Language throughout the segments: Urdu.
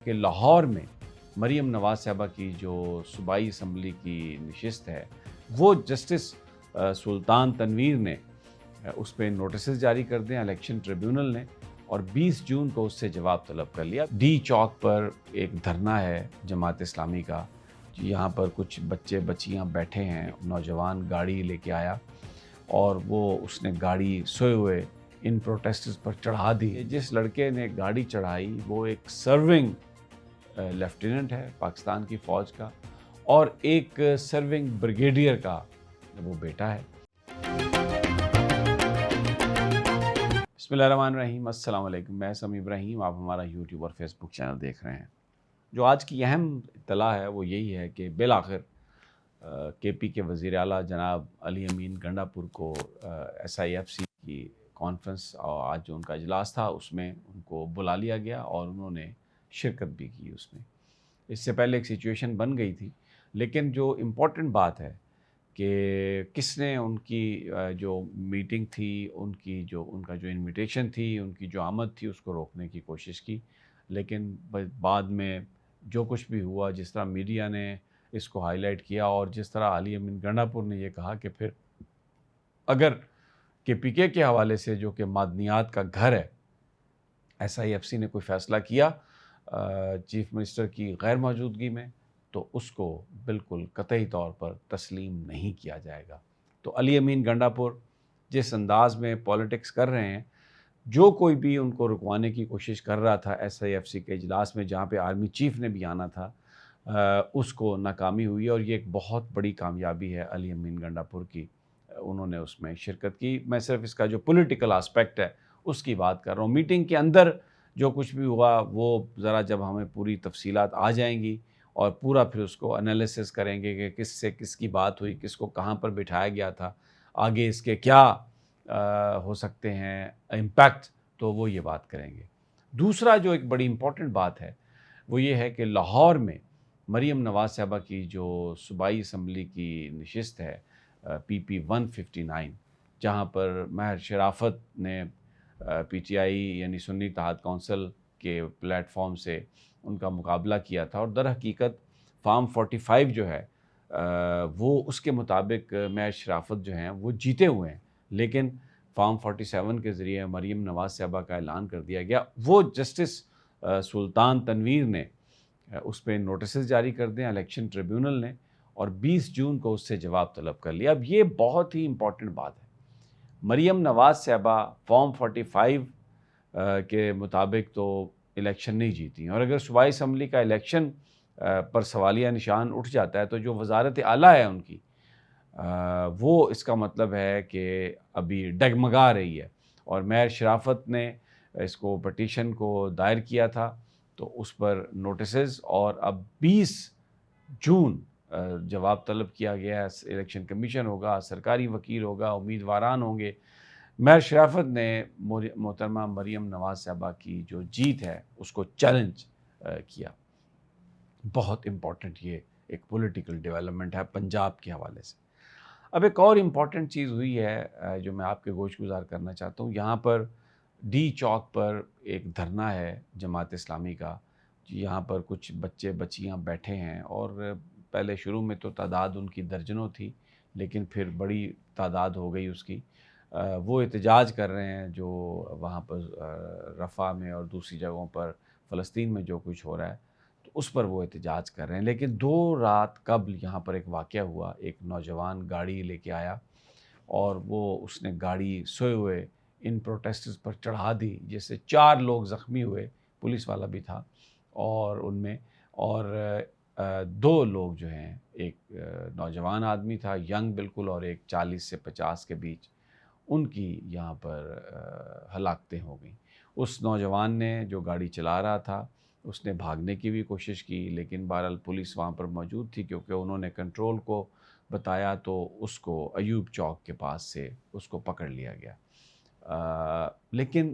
کہ لاہور میں مریم نواز صاحبہ کی جو صوبائی اسمبلی کی نشست ہے وہ جسٹس سلطان تنویر نے اس پہ نوٹسز جاری کر دیں الیکشن ٹریبیونل نے، اور 20 جون کو اس سے جواب طلب کر لیا۔ ڈی چوک پر ایک دھرنا ہے جماعت اسلامی کا، یہاں پر کچھ بچے بچیاں بیٹھے ہیں، نوجوان گاڑی لے کے آیا اور وہ اس نے گاڑی سوئے ہوئے ان پروٹیسٹرز پر چڑھا دی۔ جس لڑکے نے گاڑی چڑھائی وہ ایک سرونگ لیفٹیننٹ ہے پاکستان کی فوج کا، اور ایک سرونگ بریگیڈیئر کا وہ بیٹا ہے۔ بسم اللہ الرحمن الرحیم، السلام علیکم، میں سمی ابراہیم، آپ ہمارا یوٹیوب اور فیس بک چینل دیکھ رہے ہیں۔ جو آج کی اہم اطلاع ہے وہ یہی ہے کہ بالآخر کے پی کے وزیر اعلیٰ جناب علی امین گنڈا پور کو SIFC کی کانفرنس اور آج جو ان کا اجلاس تھا اس میں ان کو بلا لیا گیا اور انہوں نے شرکت بھی کی اس میں۔ اس سے پہلے ایک سچویشن بن گئی تھی، لیکن جو امپورٹنٹ بات ہے کہ کس نے ان کی جو میٹنگ تھی، ان کا جو انویٹیشن تھی، ان کی جو آمد تھی، اس کو روکنے کی کوشش کی، لیکن بعد میں جو کچھ بھی ہوا، جس طرح میڈیا نے اس کو ہائی لائٹ کیا اور جس طرح علی امین گنڈا پور نے یہ کہا کہ پھر اگر KPK کے حوالے سے جو کہ معدنیات کا گھر ہے SIFC نے کوئی فیصلہ کیا چیف منسٹر کی غیر موجودگی میں، تو اس کو بالکل قطعی طور پر تسلیم نہیں کیا جائے گا۔ تو علی امین گنڈا پور جس انداز میں پولیٹکس کر رہے ہیں، جو کوئی بھی ان کو رکوانے کی کوشش کر رہا تھا SIFC کے اجلاس میں جہاں پہ آرمی چیف نے بھی آنا تھا، اس کو ناکامی ہوئی، اور یہ ایک بہت بڑی کامیابی ہے علی امین گنڈا پور کی، انہوں نے اس میں شرکت کی۔ میں صرف اس کا جو پولیٹیکل آسپیکٹ ہے اس کی بات کر رہا ہوں۔ میٹنگ کے اندر جو کچھ بھی ہوا وہ ذرا جب ہمیں پوری تفصیلات آ جائیں گی اور پورا پھر اس کو انالیسس کریں گے کہ کس سے کس کی بات ہوئی، کس کو کہاں پر بٹھایا گیا تھا، آگے اس کے کیا ہو سکتے ہیں امپیکٹ، تو وہ یہ بات کریں گے۔ دوسرا جو ایک بڑی امپورٹنٹ بات ہے وہ یہ ہے کہ لاہور میں مریم نواز صاحبہ کی جو صوبائی اسمبلی کی نشست ہے PP 159، جہاں پر مہر شرافت نے PTI یعنی سنی اتحاد کونسل کے پلیٹ فارم سے ان کا مقابلہ کیا تھا، اور در حقیقت فارم 45 جو ہے وہ اس کے مطابق مہر شرافت جو ہیں وہ جیتے ہوئے ہیں، لیکن فارم 47 کے ذریعے مریم نواز صاحبہ کا اعلان کر دیا گیا۔ وہ جسٹس سلطان تنویر نے اس پہ نوٹسز جاری کر دیں الیکشن ٹریبیونل نے، اور 20 جون کو اس سے جواب طلب کر لیا۔ اب یہ بہت ہی امپورٹنٹ بات ہے۔ مریم نواز صاحبہ فارم 45 کے مطابق تو الیکشن نہیں جیتی، اور اگر صوبائی اسمبلی کا الیکشن پر سوالیہ نشان اٹھ جاتا ہے تو جو وزارت اعلیٰ ہے ان کی، وہ اس کا مطلب ہے کہ ابھی ڈگمگا رہی ہے، اور مہر شرافت نے اس کو پٹیشن کو دائر کیا تھا، تو اس پر نوٹسز، اور اب 20 جون جواب طلب کیا گیا ہے۔ الیکشن کمیشن ہوگا، سرکاری وکیل ہوگا، امیدواران ہوں گے۔ مہر شرافت نے محترمہ مریم نواز صاحبہ کی جو جیت ہے اس کو چیلنج کیا۔ بہت امپورٹنٹ یہ ایک پولیٹیکل ڈیولپمنٹ ہے پنجاب کے حوالے سے۔ اب ایک اور امپورٹنٹ چیز ہوئی ہے جو میں آپ کے گوش گزار کرنا چاہتا ہوں۔ یہاں پر ڈی چوک پر ایک دھرنا ہے جماعت اسلامی کا، یہاں پر کچھ بچے بچیاں بیٹھے ہیں، اور پہلے شروع میں تو تعداد ان کی درجنوں تھی، لیکن پھر بڑی تعداد ہو گئی اس کی۔ وہ احتجاج کر رہے ہیں جو وہاں پر رفح میں اور دوسری جگہوں پر فلسطین میں جو کچھ ہو رہا ہے، تو اس پر وہ احتجاج کر رہے ہیں۔ لیکن 2 رات قبل یہاں پر ایک واقعہ ہوا، ایک نوجوان گاڑی لے کے آیا اور اس نے گاڑی سوئے ہوئے ان پروٹیسٹرز پر چڑھا دی، جس سے 4 لوگ زخمی ہوئے، پولیس والا بھی تھا اور ان میں، اور 2 لوگ جو ہیں، ایک نوجوان آدمی تھا ینگ بالکل، اور ایک 40 سے 50 کے بیچ، ان کی یہاں پر ہلاکتیں ہو گئیں۔ اس نوجوان نے جو گاڑی چلا رہا تھا اس نے بھاگنے کی بھی کوشش کی، لیکن بہرحال پولیس وہاں پر موجود تھی، کیونکہ انہوں نے کنٹرول کو بتایا تو اس کو ایوب چوک کے پاس سے اس کو پکڑ لیا گیا۔ لیکن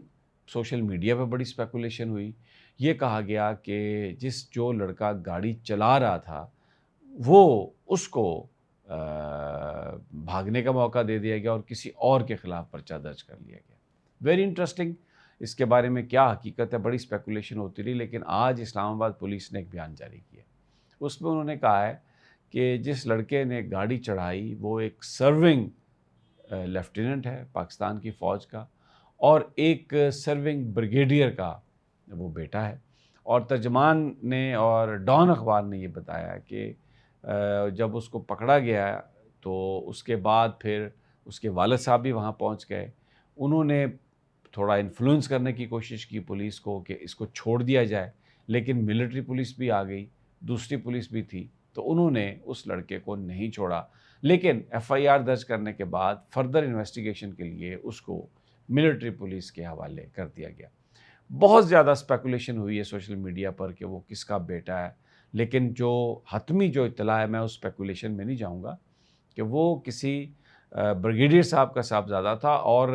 سوشل میڈیا پہ بڑی اسپیکولیشن ہوئی، یہ کہا گیا کہ جو لڑکا گاڑی چلا رہا تھا وہ اس کو بھاگنے کا موقع دے دیا گیا اور کسی اور کے خلاف پرچہ درج کر لیا گیا۔ ویری انٹرسٹنگ، اس کے بارے میں کیا حقیقت ہے، بڑی اسپیکولیشن ہوتی رہی، لیکن آج اسلام آباد پولیس نے ایک بیان جاری کیا، اس میں انہوں نے کہا ہے کہ جس لڑکے نے گاڑی چڑھائی وہ ایک سرونگ لیفٹیننٹ ہے پاکستان کی فوج کا، اور ایک سرونگ بریگیڈیئر کا وہ بیٹا ہے۔ اور ترجمان نے اور ڈان اخبار نے یہ بتایا کہ جب اس کو پکڑا گیا تو اس کے بعد پھر اس کے والد صاحب بھی وہاں پہنچ گئے، انہوں نے تھوڑا انفلوئنس کرنے کی کوشش کی پولیس کو کہ اس کو چھوڑ دیا جائے، لیکن ملٹری پولیس بھی آ گئی، دوسری پولیس بھی تھی، تو انہوں نے اس لڑکے کو نہیں چھوڑا، لیکن ایف آئی آر درج کرنے کے بعد فردر انویسٹیگیشن کے لیے اس کو ملٹری پولیس کے حوالے کر دیا گیا۔ بہت زیادہ اسپیکولیشن ہوئی ہے سوشل میڈیا پر کہ وہ کس کا بیٹا ہے، لیکن جو حتمی جو اطلاع ہے، میں اس اسپیکولیشن میں نہیں جاؤں گا، کہ وہ کسی بریگیڈیئر صاحب کا صاحبزادہ تھا، اور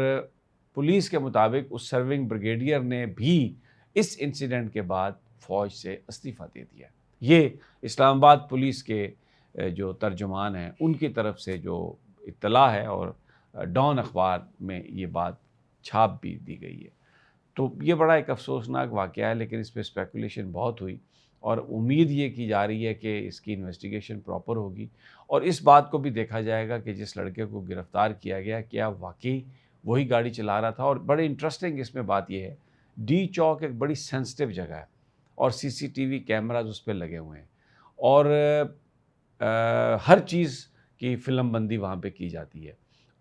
پولیس کے مطابق اس سرونگ بریگیڈیئر نے بھی اس انسیڈنٹ کے بعد فوج سے استعفیٰ دے دیا۔ یہ اسلام آباد پولیس کے جو ترجمان ہیں ان کی طرف سے جو اطلاع ہے، اور ڈان اخبار میں یہ بات چھاپ بھی دی گئی ہے۔ تو یہ بڑا ایک افسوسناک واقعہ ہے، لیکن اس پہ اسپیکولیشن بہت ہوئی، اور امید یہ کی جا رہی ہے کہ اس کی انویسٹیگیشن پراپر ہوگی، اور اس بات کو بھی دیکھا جائے گا کہ جس لڑکے کو گرفتار کیا گیا کیا واقعی وہی گاڑی چلا رہا تھا۔ اور بڑے انٹرسٹنگ اس میں بات یہ ہے، ڈی چوک ایک بڑی سینسٹیو جگہ ہے، اور سی سی ٹی وی کیمراز اس پہ لگے ہوئے ہیں، اور ہر چیز کی فلم بندی وہاں پہ کی جاتی ہے،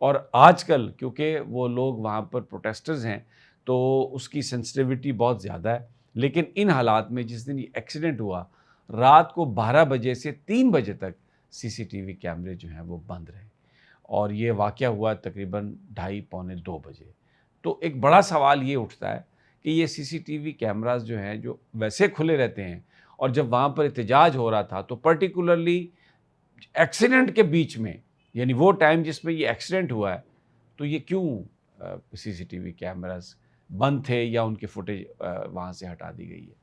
اور آج کل کیونکہ وہ لوگ وہاں پر پروٹیسٹرز ہیں تو اس کی سینسٹیوٹی بہت زیادہ ہے، لیکن ان حالات میں جس دن یہ ایکسیڈنٹ ہوا رات کو 12 بجے سے 3 بجے تک سی سی ٹی وی کیمرے جو ہیں وہ بند رہے، اور یہ واقعہ ہوا تقریباً 2:30 پونے 2 بجے۔ تو ایک بڑا سوال یہ اٹھتا ہے کہ یہ سی سی ٹی وی کیمراز جو ہیں جو ویسے کھلے رہتے ہیں، اور جب وہاں پر احتجاج ہو رہا تھا تو پرٹیکولرلی ایکسیڈنٹ کے بیچ میں، یعنی وہ ٹائم جس میں یہ ایکسیڈنٹ ہوا ہے، تو یہ کیوں سی سی ٹی وی کیمراز بند تھے یا ان کی فوٹیج وہاں سے ہٹا دی گئی ہے؟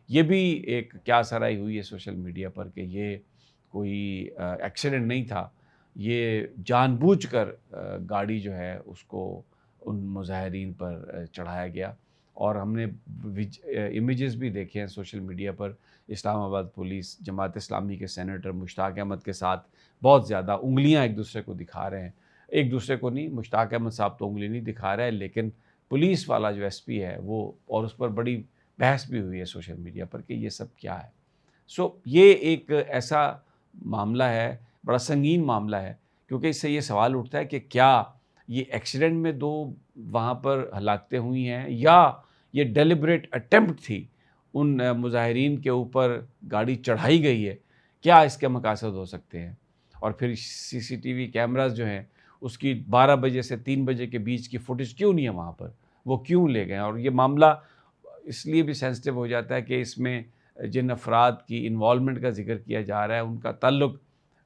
یہ بھی ایک کیا سرائی ہوئی ہے سوشل میڈیا پر کہ یہ کوئی ایکسیڈنٹ نہیں تھا، یہ جان بوجھ کر گاڑی جو ہے اس کو ان مظاہرین پر چڑھایا گیا، اور ہم نے امیجز بھی دیکھے ہیں سوشل میڈیا پر، اسلام آباد پولیس جماعت اسلامی کے سینیٹر مشتاق احمد کے ساتھ بہت زیادہ انگلیاں ایک دوسرے کو دکھا رہے ہیں، ایک دوسرے کو نہیں، مشتاق احمد صاحب تو انگلی نہیں دکھا رہے ہیں، لیکن پولیس والا جو ایس پی ہے وہ، اور اس پر بڑی بحث بھی ہوئی ہے سوشل میڈیا پر کہ یہ سب کیا ہے۔ یہ ایک ایسا معاملہ ہے، بڑا سنگین معاملہ ہے، کیونکہ اس سے یہ سوال اٹھتا ہے کہ کیا یہ ایکسیڈنٹ میں 2 وہاں پر ہلاکتیں ہوئی ہیں، یا یہ ڈیلیبریٹ اٹیمپٹ تھی، ان مظاہرین کے اوپر گاڑی چڑھائی گئی ہے، کیا اس کے مقاصد ہو سکتے ہیں؟ اور پھر سی سی ٹی وی کیمراز جو ہیں اس کی 12 بجے سے 3 بجے کے بیچ کی فوٹیج کیوں نہیں ہے وہاں پر، وہ کیوں لے گئے؟ اور یہ معاملہ اس لیے بھی سینسٹیو ہو جاتا ہے کہ اس میں جن افراد کی انوالومنٹ کا ذکر کیا جا رہا ہے ان کا تعلق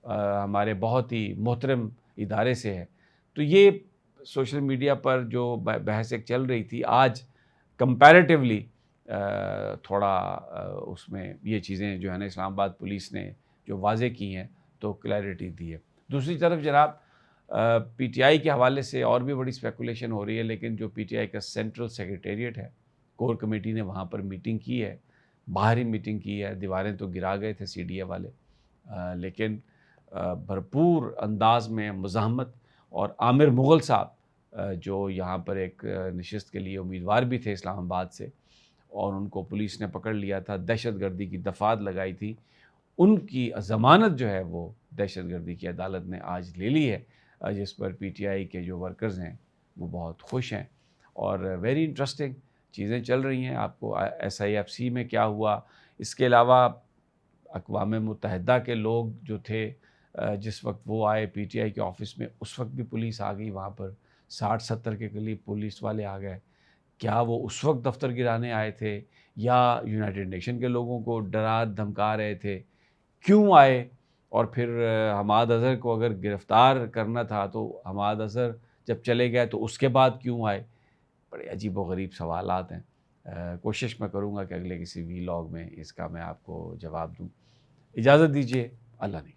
ہمارے بہت ہی محترم ادارے سے ہے۔ تو یہ سوشل میڈیا پر جو بحث ایک چل رہی تھی، آج کمپیریٹیولی تھوڑا اس میں یہ چیزیں جو ہے نا اسلام آباد پولیس نے جو واضح کی ہیں تو کلیئرٹی دی ہے۔ دوسری طرف جناب پی ٹی آئی کے حوالے سے اور بھی بڑی اسپیکولیشن ہو رہی ہے، لیکن جو پی ٹی آئی کا سینٹرل سیکریٹریٹ ہے، کور کمیٹی نے وہاں پر میٹنگ کی ہے، باہر ہی میٹنگ کی ہے، دیواریں تو گرا گئے تھے سی ڈی اے والے، لیکن بھرپور انداز میں مزاحمت، اور عامر مغل صاحب جو یہاں پر ایک نشست کے لیے امیدوار بھی تھے اسلام آباد سے، اور ان کو پولیس نے پکڑ لیا تھا، دہشت گردی کی دفعات لگائی تھی، ان کی ضمانت جو ہے وہ دہشت گردی کی عدالت نے آج لے لی ہے، جس پر پی ٹی آئی کے جو ورکرز ہیں وہ بہت خوش ہیں، اور ویری انٹرسٹنگ چیزیں چل رہی ہیں۔ آپ کو ایس آئی ایف سی میں کیا ہوا، اس کے علاوہ اقوام متحدہ کے لوگ جو تھے جس وقت وہ آئے پی ٹی آئی کے آفس میں، اس وقت بھی پولیس آ گئی وہاں پر، 60-70 کے قریب پولیس والے آ گئے۔ کیا وہ اس وقت دفتر گرانے آئے تھے، یا یونائٹڈ نیشن کے لوگوں کو ڈرا دھمکا رہے تھے؟ کیوں آئے؟ اور پھر حماد اظہر کو اگر گرفتار کرنا تھا تو حماد اظہر جب چلے گئے تو اس کے بعد کیوں آئے؟ بڑے عجیب و غریب سوالات ہیں۔ کوشش میں کروں گا کہ اگلے کسی وی لاگ میں اس کا میں آپ کو جواب دوں۔ اجازت دیجیے، اللہ نے